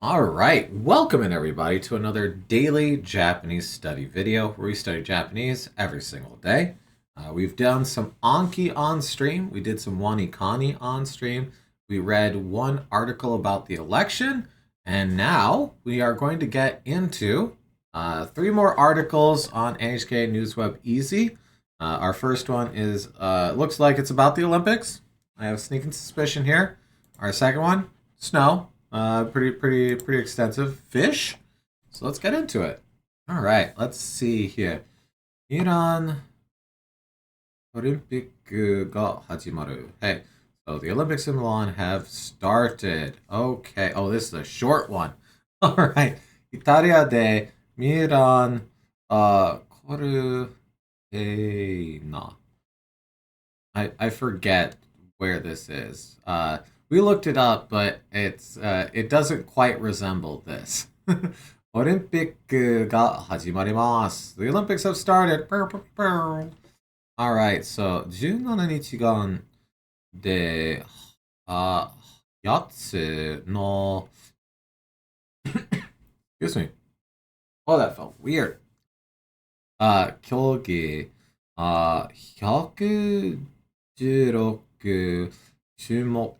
All right, welcome in everybody to another daily Japanese study video where we study Japanese every single day. We've done some Anki on stream. We did some Wanikani on stream. We read one article about the election, and now we are going to get into three more articles on NHK Newsweb Easy. Our first one is looks like it's about the Olympics. I have a sneaking suspicion here. Our second one, snow. Pretty extensive. Fish. So let's get into it. All right, let's see here. Iran Olympic ga hajimaru. Hey, so the Olympics in Milan have started. Okay. Oh, this is a short one. All right. Italia de Milan koru na. I forget where this is. We looked it up, but it doesn't quite resemble this. Olympic ga hajimarimasu. The Olympics have started. All right, so 17日間で、8つの excuse me. Oh, that felt weird. 競技、116種目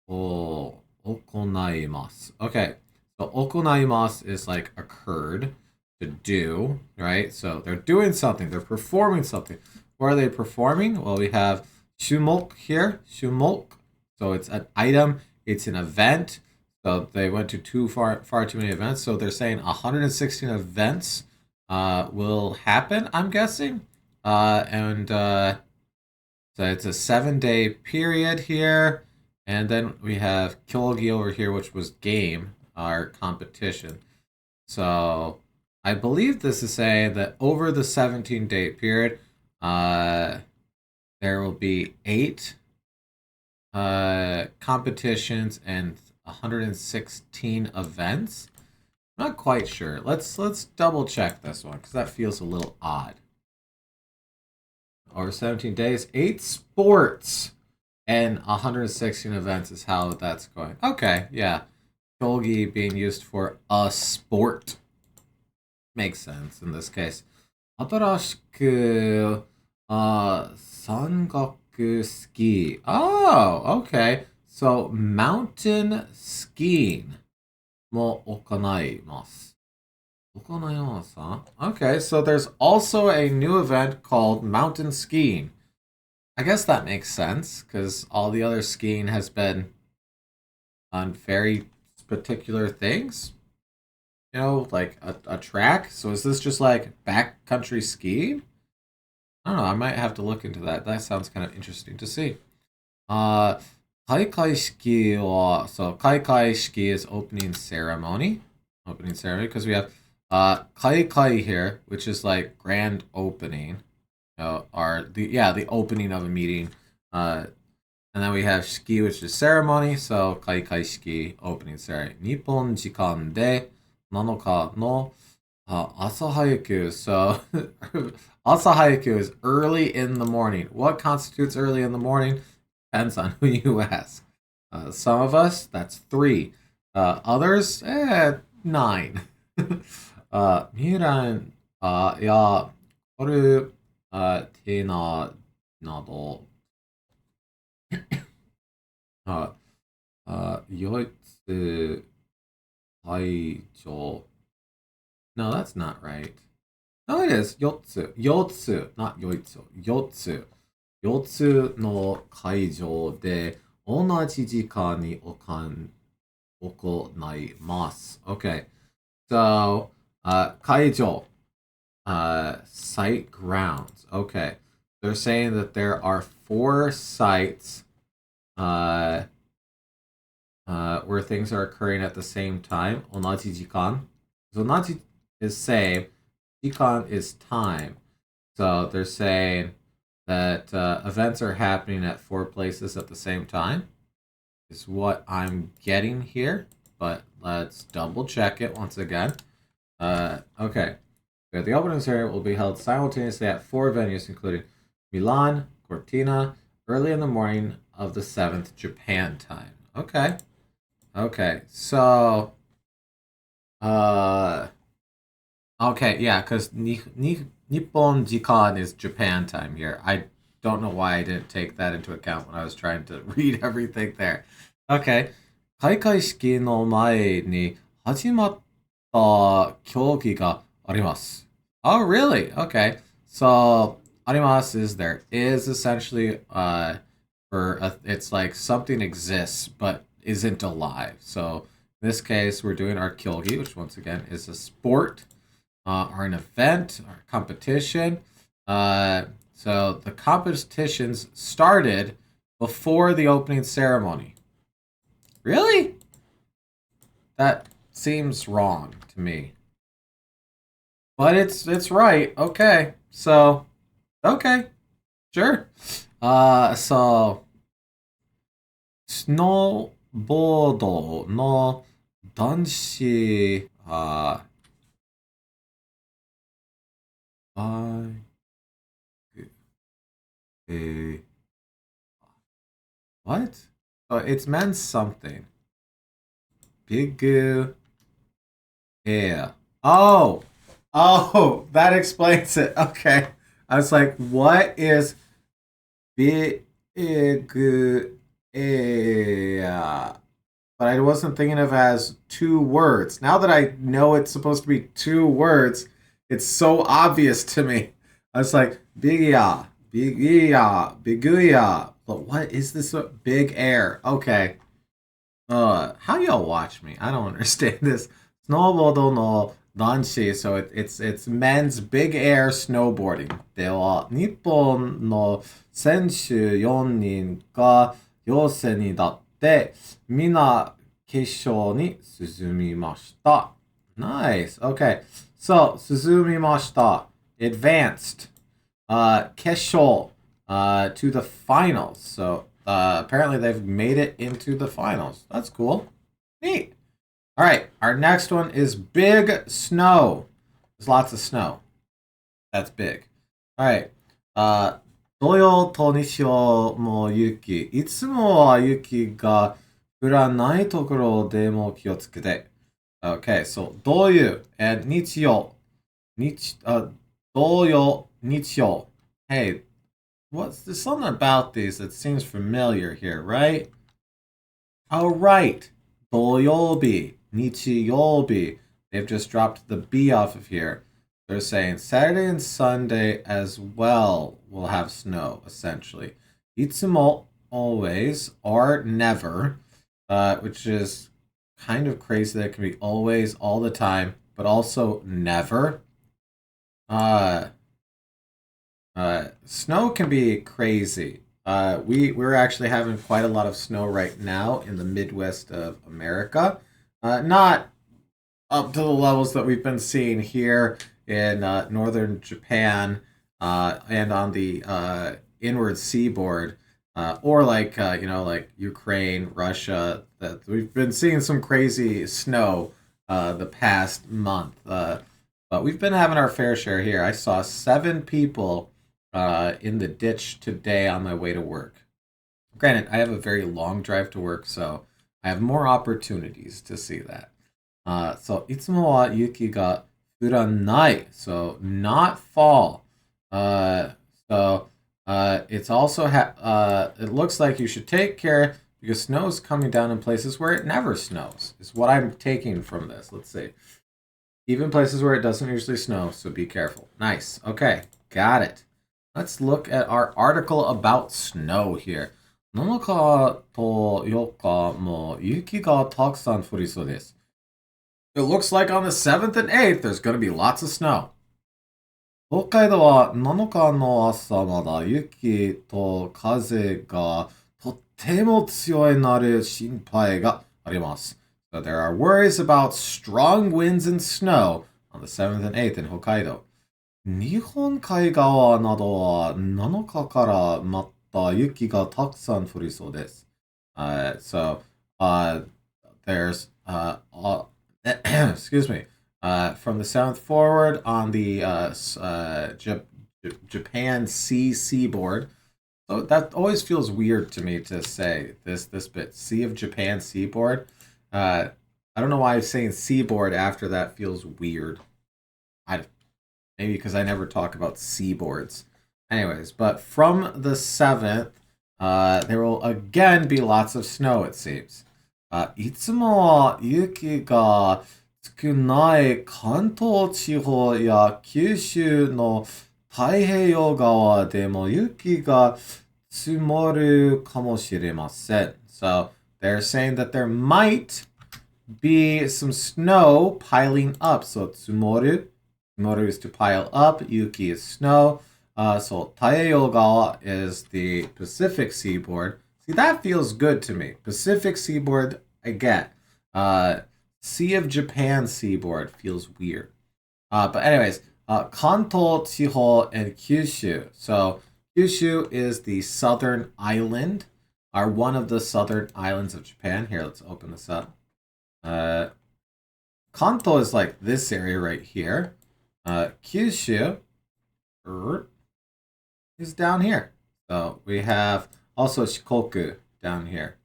を行います。Okay, so 行います is like occurred, to do, right? So they're doing something, they're performing something. What are they performing? Well, we have 種目 here, 種目. So it's an item, it's an event. So they went to far too many events. So they're saying 116 events will happen, I'm guessing. So it's a 7-day period here. And then we have Kyogi over here, which was game, our competition. So I believe this is saying that over the 17-day period, there will be 8 competitions and 116 events. I'm not quite sure. Let's double check this one because that feels a little odd. Over 17 days, 8 sports and 116 events is how that's going. Okay, yeah. Kyogi being used for a sport. Makes sense in this case. 新しく、山岳スキー. Oh, okay. So, mountain skiing も行います。行います, huh? Okay, so there's also a new event called mountain skiing. I guess that makes sense, because all the other skiing has been on very particular things. You know, like a track. So is this just like backcountry skiing? I don't know. I might have to look into that. That sounds kind of interesting to see. So Kaikai Shiki is opening ceremony. Opening ceremony, because we have Kaikai here, which is like grand opening. The opening of a meeting. And then we have Shiki, which is ceremony. So Kaikai Shiki, opening ceremony. Nippon jikan de 7日の 朝早く. So asahayaku is early in the morning. What constitutes early in the morning? Depends on who you ask. Some of us, that's 3. Others, 9. 未来やこれテナなど4つ排除. No, that's not right. No, it is. 4つ。4つ。not 4つ。4つ。4つの会場で同じ時間に行います。Okay. So, 会場. Site grounds. Okay. They're saying that there are 4 sites where things are occurring at the same time. 同じ時間. So 同じ is same. 時間 is time. So they're saying that events are happening at 4 places at the same time. Is what I'm getting here. But let's double check it once again. Okay. The opening ceremony will be held simultaneously at 4 venues, including Milan, Cortina, early in the morning of the 7th Japan time. Okay. Okay, so Uh, okay, yeah, because Nippon Jikan is Japan time here. I don't know why I didn't take that into account when I was trying to read everything there. Okay. 開会式の前に始まった競技があります。Oh, really? Okay. So, あります is there is essentially it's like something exists but isn't alive. So, in this case, we're doing our kyogi, which once again is a sport or an event or a competition. So the competitions started before the opening ceremony. Really? That seems wrong to me. But it's right. Okay. So okay. Sure. So スノーボードの男子、バイク、what? It's meant something. Big air. Oh, oh, that explains it. Okay. I was like, what is big air? But I wasn't thinking of it as two words. Now that I know it's supposed to be two words, it's so obvious to me. I was like, big ya, big ya, big ya. But what is this big air? Okay. How y'all watch me? I don't understand this. Snowboard no danshi, so it's men's big air snowboarding. では、日本の選手4人が予選に立って、皆決勝に進みました。Nice. Okay. So, 進みました。Advanced. Kesho to the finals. So apparently they've made it into the finals. That's cool. Neat. All right, our next one is big snow. There's lots of snow. That's big. All right. 土曜と日曜も雪。いつもは雪が降らないところでも気をつけて。Okay, so 土曜 and 日曜。土曜、日曜. Hey, there's something about these that seems familiar here, right? Oh, right. 土曜日, nichiyobi. They've just dropped the B off of here. They're saying Saturday and Sunday as well will have snow, essentially. Itsumo, always, or never, which is kind of crazy that it can be always, all the time, but also never. Snow can be crazy. We're actually having quite a lot of snow right now in the Midwest of America. Not up to the levels that we've been seeing here in northern Japan and on the inward seaboard, or like like Ukraine, Russia. That we've been seeing some crazy snow the past month. But we've been having our fair share here. I saw 7 people in the ditch today on my way to work. Granted, I have a very long drive to work, so I have more opportunities to see that. So, いつもは雪が降らない. So, not fall. So, it's also it looks like you should take care because snow is coming down in places where it never snows. Is what I'm taking from this. Let's see. Even places where it doesn't usually snow, so be careful. Nice. Okay, got it. Let's look at our article about snow here. 7日と4日も雪がたくさん降りそうです。It looks like on the 7th and 8th there's going to be lots of snow. 北海道は7日の朝まだ雪と風がとっても強いなる心配があります。So there are worries about strong winds and snow on the 7th and 8th in Hokkaido. 日本海側などは7日からまた雪がたくさん降りそうです。So there's excuse me. From the 7th forward on the Japan Sea seaboard. So that always feels weird to me to say this bit. Sea of Japan seaboard. I don't know why saying seaboard after that feels weird. I maybe because I never talk about seaboards. Anyways, but from the 7th, there will again be lots of snow, it seems. いつもは雪が少ない関東地方や九州の太平洋側でも雪が積もるかもしれません. So they're saying that there might be some snow piling up. So 積もる. 積もる is to pile up. Yuki is snow. So 太平洋側 is the Pacific seaboard. See, that feels good to me. Pacific seaboard, I get. Sea of Japan seaboard feels weird. But anyways, Kanto, Chiho, and Kyushu. So Kyushu is the southern island, or one of the southern islands of Japan. Here, let's open this up. Kanto is like this area right here. Kyushu is down here. So we have also Shikoku down here.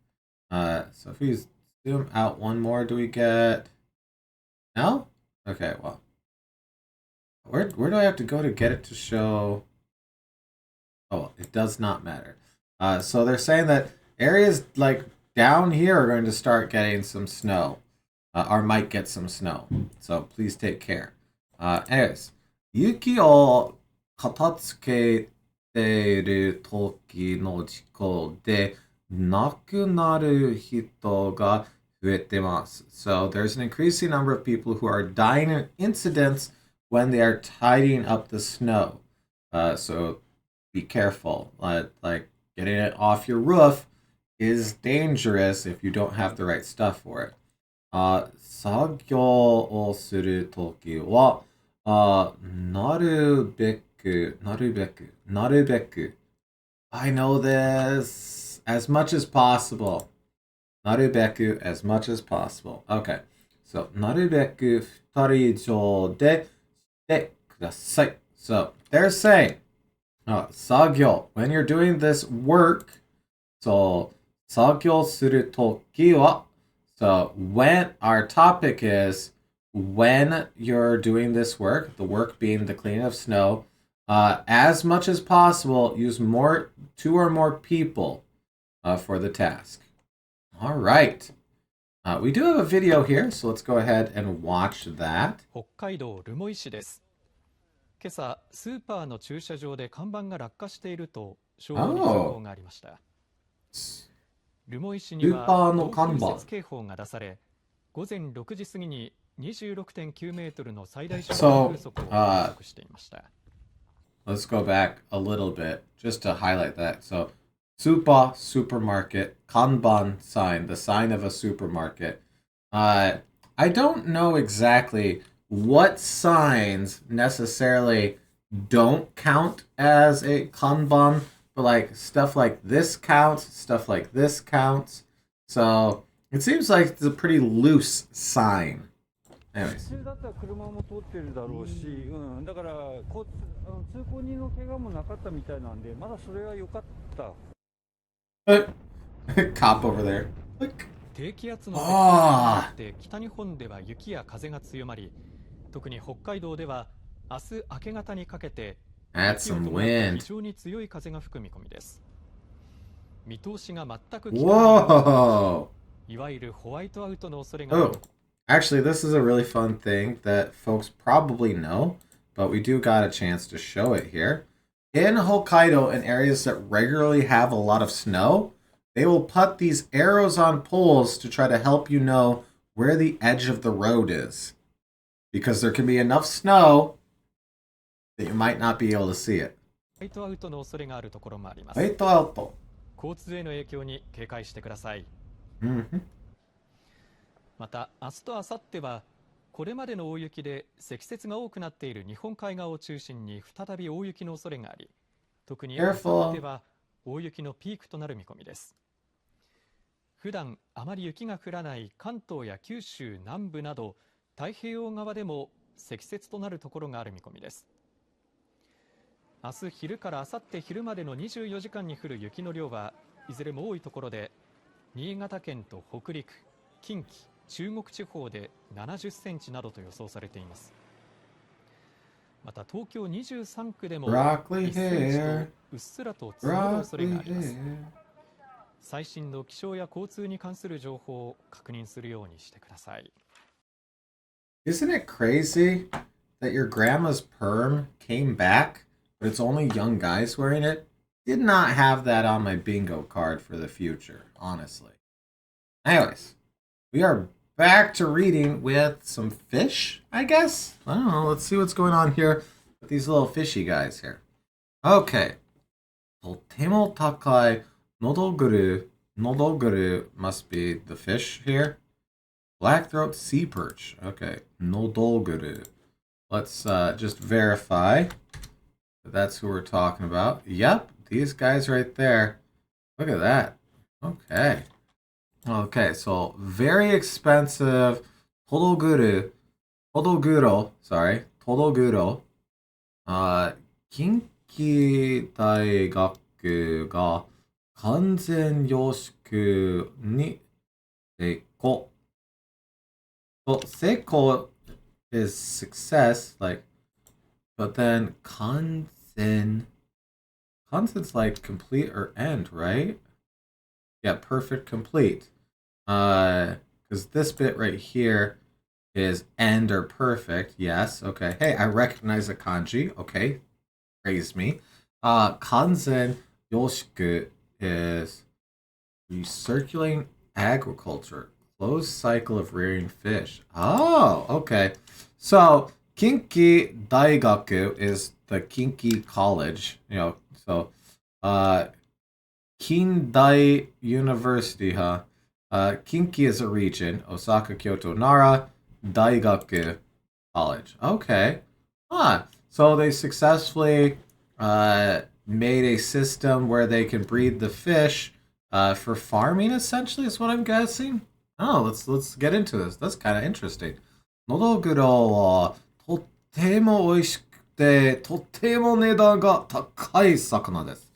So if we zoom out one more, do we get... No? Okay, well. Where do I have to go to get it to show... Oh, it does not matter. So they're saying that areas like down here are going to start getting some snow. Or might get some snow. So please take care. Anyways. Yuki o katatsukeる時の事故で亡くなる人が増えてます. So there's an increasing number of people who are dying in incidents when they are tidying up the snow. So be careful. Like getting it off your roof is dangerous if you don't have the right stuff for it. 作業をするときは、なるべく I know this. As much as possible. なるべく as much as possible. Okay. So, なるべく2人以上でしてください. So, they're saying, 作業. When you're doing this work, so, 作業するときは, so, when our topic is, when you're doing this work, the work being the cleaning of snow, as much as possible, use 2 or more people for the task. All right. We do have a video here, so let's go ahead and watch that. 北海道留萌市です。今朝、スーパーの駐車場で看板が落下していると消防に通報がありました。留萌市には暴風雪警報が出され、午前6時過ぎに26.9メートルの最大瞬間風速を観測していました。Let's go back a little bit just to highlight that. So, Supa, supermarket, Kanban sign, the sign of a supermarket. I don't know exactly what signs necessarily don't count as a Kanban, but like stuff like this counts, stuff like this counts. So, it seems like it's a pretty loose sign. Anyways. 普通だったら車も通ってるだろうし、だから通行人の怪我もなかったみたいなんで、まだそれは良かった。Cop over there. 低気圧の接近によって北日本では雪や風が強まり、特に北海道では明日明け方にかけて雪を伴った非常に強い風が吹く見込みです。見通しが全く利かない、いわゆるホワイトアウトの恐れがある。Actually, this is a really fun thing that folks probably know, but we do got a chance to show it here. In Hokkaido, in areas that regularly have a lot of snow, they will put these arrows on poles to try to help you know where the edge of the road is. Because there can be enough snow that you might not be able to see it. ホワイトアウトの恐れがあるところもあります。ホワイトアウト。交通への影響に警戒してください。また明日と明後日はこれまでの大雪で積雪が多くなっている日本海側を中心に再び大雪の恐れがあり、特に明後日は大雪のピークとなる見込みです。普段あまり雪が降らない関東や九州南部など太平洋側でも積雪となるところがある見込みです。明日昼から明後日昼までの24時間に降る雪の量はいずれも多いところで新潟県と北陸、近畿、中国地方で70センチなどと予想されています。また東京23区でも1センチとうっすらと積もる恐れがあります。最新の気象や交通に関する情報を確認するようにしてください。Isn't it crazy that your grandma's perm came back, but it's only young guys wearing it? Did not have that on my bingo card for the future, honestly. Anyways, we are back to reading with some fish, I guess? I don't know. Let's see what's going on here with these little fishy guys here. Okay. とても高いのどぐる must be the fish here. Blackthroat sea perch. Okay. Nodoguru. Let's just verify that that's who we're talking about. Yep, these guys right there. Look at that. Okay. Okay, so very expensive Todoguro. Kinki 大学が完全予祝に成功。Well, seiko is success, like, but then kanzen. Kanzen's like complete or end, right? Yeah, perfect complete. Because this bit right here is end or perfect. Yes, okay. Hey, I recognize a kanji. Okay, praise me. Kanzen yoshiku is recirculating agriculture. Closed cycle of rearing fish. Oh, okay. So Kinki Daigaku is the Kinki College. So Kindai University, huh? Kinki is a region. Osaka, Kyoto, Nara, Daigaku College. Okay. So they successfully made a system where they can breed the fish for farming, essentially, is what I'm guessing. Oh, let's get into this. That's kind of interesting. のどぐろはとっても美味しくて、とっても値段が高い魚です。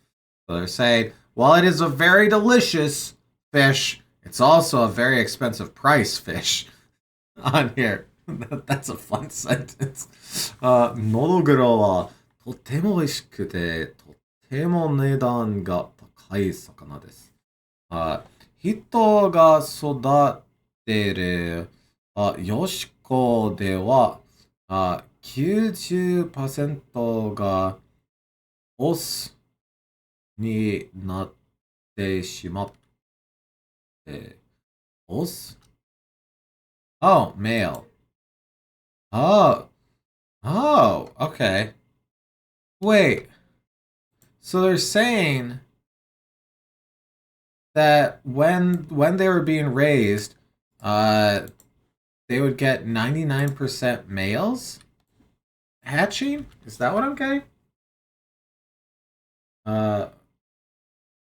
So they're saying, while it is a very delicious fish, it's also a very expensive price fish on here. That's a fun sentence. のどぐろはとっても美味しくて、とっても値段が高い魚です。人が育てるヨシコでは90%がオスになってしまって、オス Oh, male. Oh, okay. Wait. So they're saying that when they were being raised, they would get 99% males hatching? Is that what I'm getting?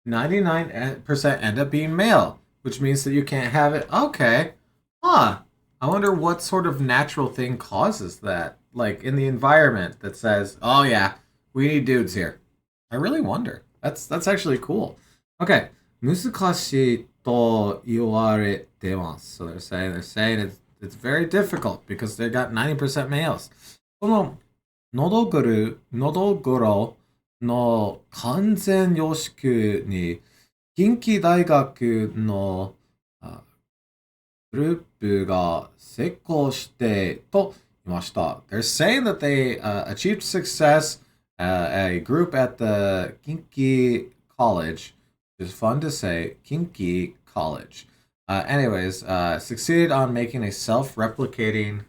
99% end up being male, which means that you can't have it. Okay. I wonder what sort of natural thing causes that. Like in the environment that says, oh yeah, we need dudes here. I really wonder. That's actually cool. Okay. 難しいと言われてます。So they're saying it's very difficult because they got 90% males. こののどぐろの完全予祝に近畿大学のグループが成功してと言いました。They're saying that they achieved success a group at the Kinki College. It's fun to say, Kinki College. Anyways, succeeded on making a self-replicating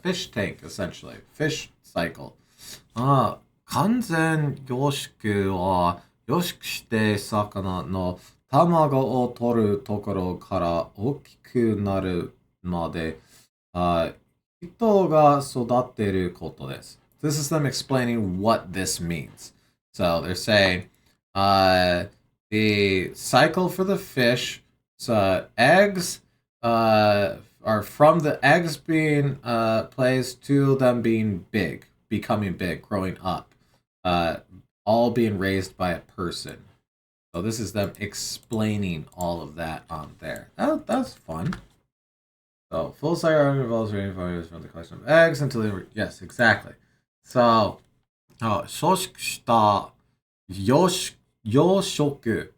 fish tank, essentially. Fish cycle. 完全養殖は養殖して魚の卵を取るところから大きくなるまで人が育てることです。This is them explaining what this means. So they're saying the cycle for the fish, so eggs are from the eggs being placed to them being big, becoming big, growing up, all being raised by a person. So this is them explaining all of that on there. That's fun. So, full cycle involves ranging from the collection of eggs until they... Yes, exactly. So, 少子した養殖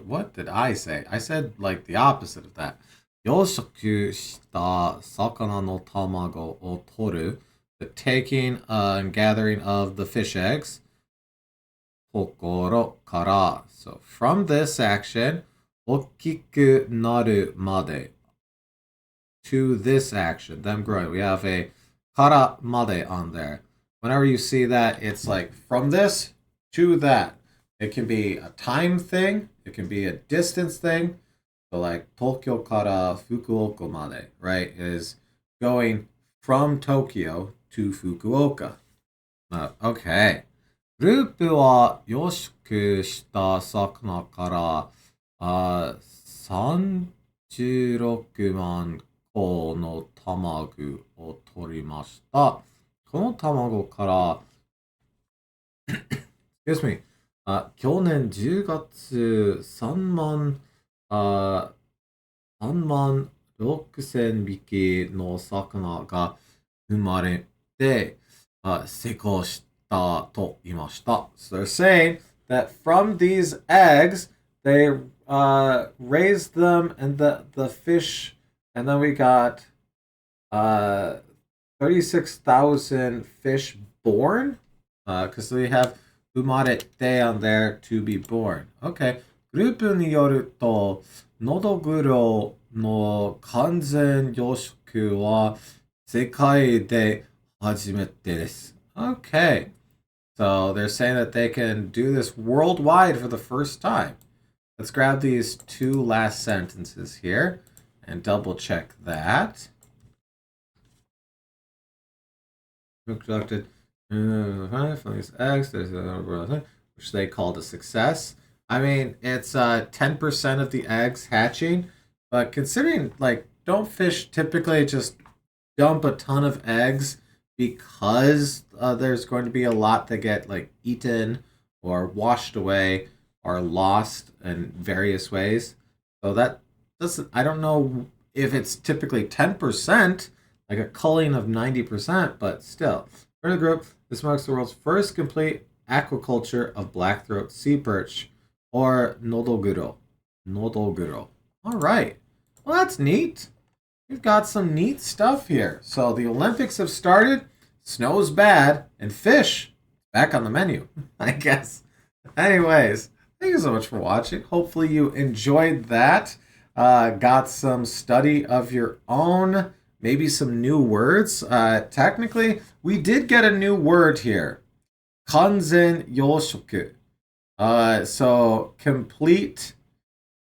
What did I say? I said like the opposite of that. 養殖した魚の卵を取る. The taking and gathering of the fish eggs. ところから. So from this action, 大きくなるまで. To this action, them growing. We have a からまで on there. Whenever you see that, it's like from this to that. It can be a time thing. It can be a distance thing. So like Tokyo kara Fukuoka made, right, is going from Tokyo to Fukuoka. Okay. グループは養殖した魚から36万個の卵を取りました。この卵から、excuse me, 去年10月3万6千匹の魚が生まれて、成功したと言いました。So they're saying that from these eggs, they raised them and the fish, and then we got 36,000 fish born, because we have 生まれて on there to be born. Okay. グループによると、ノドグロの完全養殖は世界で初めてです。Okay. So they're saying that they can do this worldwide for the first time. Let's grab these two last sentences here and double check that. Conducted from these eggs, which they called a success. I mean, it's 10% of the eggs hatching, but considering, like, don't fish typically just dump a ton of eggs because there's going to be a lot that get, like, eaten or washed away or lost in various ways. So that doesn't, I don't know if it's typically 10%, like a culling of 90%, but still. For the group, this marks the world's first complete aquaculture of black-throat sea perch, or nodoguro. Nodoguro. All right. Well, that's neat. We've got some neat stuff here. So the Olympics have started, snow's bad, and fish back on the menu, I guess. Anyways, thank you so much for watching. Hopefully you enjoyed that. Got some study of your own, maybe some new words. Technically, we did get a new word here. Kanzen yoshoku. So complete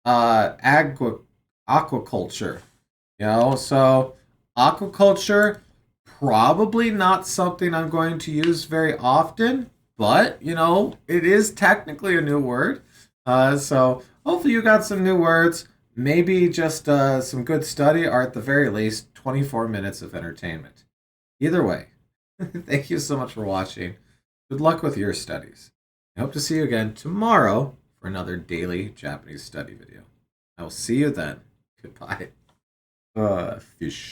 aquaculture. You know, so aquaculture, probably not something I'm going to use very often, but, you know, it is technically a new word. So hopefully you got some new words, maybe just some good study, or at the very least, 24 minutes of entertainment. Either way, thank you so much for watching. Good luck with your studies. I hope to see you again tomorrow for another daily Japanese study video. I will see you then. Goodbye. Fish.